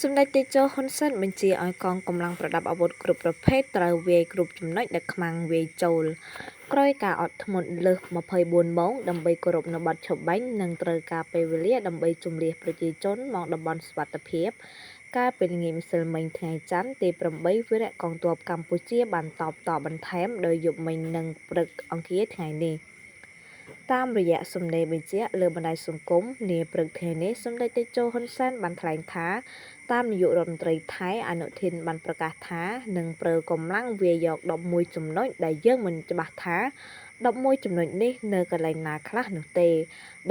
សម្ដេចតេជោហ៊ុនសែនបញ្ជាឲ្យកងកម្លាំងប្រដាប់អាវុធគ្រប់ប្រភេទត្រូវវាយគ្រប់ចំណុចដែលខ្មាំងវាយចូលក្រោយការអត់ធ្មត់លើស24ម៉ោងដើម្បីគោរពនៅបទឈប់បាញ់និងត្រូវការពេលវេលាដើម្បីជម្លៀសប្រជាជនមកតំបន់សុវត្ថិភាពកាលពីល្ងាចម្សិលមិញថ្ងៃច័ន្ទទី8វីរៈកងទ័ពកម្ពុជាបានតបតបន្ថែមដោយយប់មិញនិងព្រឹកអង្គារថ្ងៃនេះតាមរយៈសម្លេងបញ្ជាក់លើបណ្ដាញសង្គមនាព្រឹកថ្ងៃនេះសម្ដេចតេជោហ៊ុនសែនបានថ្លែងថាតាមនាយករដ្ឋមន្ត្រីថៃអនុทิនបានប្រកាសថានឹងប្រើកម្លាំងវាយយក11ចំណុចដែលយើងមិនច្បាស់ថា11ចំណុចនេះនៅកន្លែងណាខ្លះនោះទេ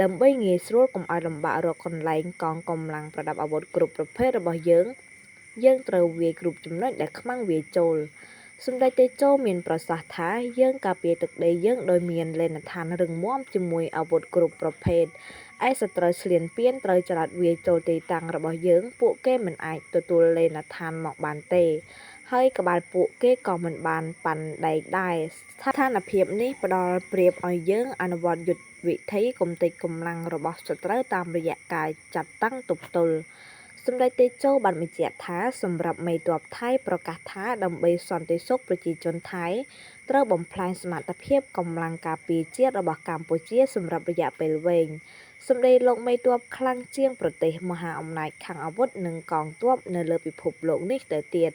ដើម្បីងាយស្រួលកុំឲ្យលំបាករកកន្លែងកងកម្លាំងប្រដាប់អាវុធគ្រប់ប្រភេទរបស់យើងត្រូវវាយគ្រប់ចំណុចដែលខ្មាំងវាយចូលសម្ដេចតេជោមានប្រសាសន៍ថាយើងការពារទឹកដីយើងដោយមានលេនដ្ឋានរឹងមាំជាមួយអាវុធគ្រប់ប្រភេទឯសត្រូវឈ្លានពានត្រូវចល័តវាយចូលទីតាំងរបស់យើងពួកគេមិនអាចទទួលលេនដ្ឋានមកបានទេហើយក្បាលពួកគេក៏មិនបានប៉ាន់ដែកដែរស្ថានភាពនេះផ្ដល់ប្រៀបឲ្យយើងអនុវត្តយុទ្ធវិធីគំទេចកម្លាំងរបស់សត្រូវតាមរយៈការចាត់តាំងទប់ទល់សម្ដេចតេជោបានបញ្ជាក់ថាសម្រាប់មេទ័ពថៃប្រកាសថាដើម្បីសន្តិសុខប្រជាជនថៃត្រូវបំផ្លាញសមត្ថភាពកម្លាំងការពារជាតិរបស់កម្ពុជាសម្រាប់រយៈពេលវែងសម្ដីលោកមេទ័ពខ្លាំងជាងប្រទេសមហាអំណាចខាងអាវុធនិងកងទ័ពនៅលើពិភពលោកនេះទៅទៀត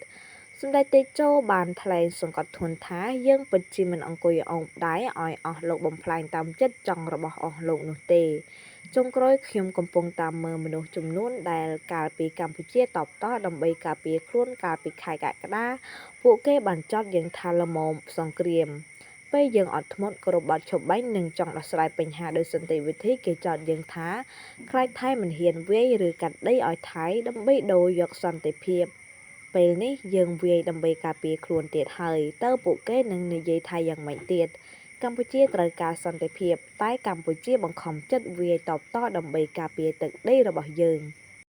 សម្ដេចតេជោបានថ្លែងសង្កត់ធ្ងន់ថាយើងពិតជាមិនអង្គុយអោបដៃឲ្យអស់លោកបំផ្លាញតាមចិត្តចង់របស់អស់លោកនោះទេចុងក្រោយខ្ញុំកំពុងតាមមើលមនុស្សចំនួនដែលកាលពីកម្ពុជាតបតដើម្បីការពារខ្លួនកាលពីខែកក្កដាពួកគេបានចោទយើងថាល្មមសង្គ្រាមពេលយើងអត់ធ្មត់គ្រប់បាត់ឈប់បាញ់និងចង់ដោះស្រាយបញ្ហាដោយសន្តិវិធីគេចោទយើងថាខ្លាចថៃមិនហ៊ានវាយឬកាត់ដីឲ្យថៃដើម្បីដូរយកសន្តិភាពពេលនេះយើងវាយដើម្បីការពារខ្លួនទៀតហើយតើពួកគេនឹងនិយាយថាយ៉ាងម៉េចទៀតកម្ពុជាត្រូវការសន្តិភាពតែកម្ពុជាបង្ខំចិត្តវាយតបតដើម្បីការពារទឹកដីរបស់យើង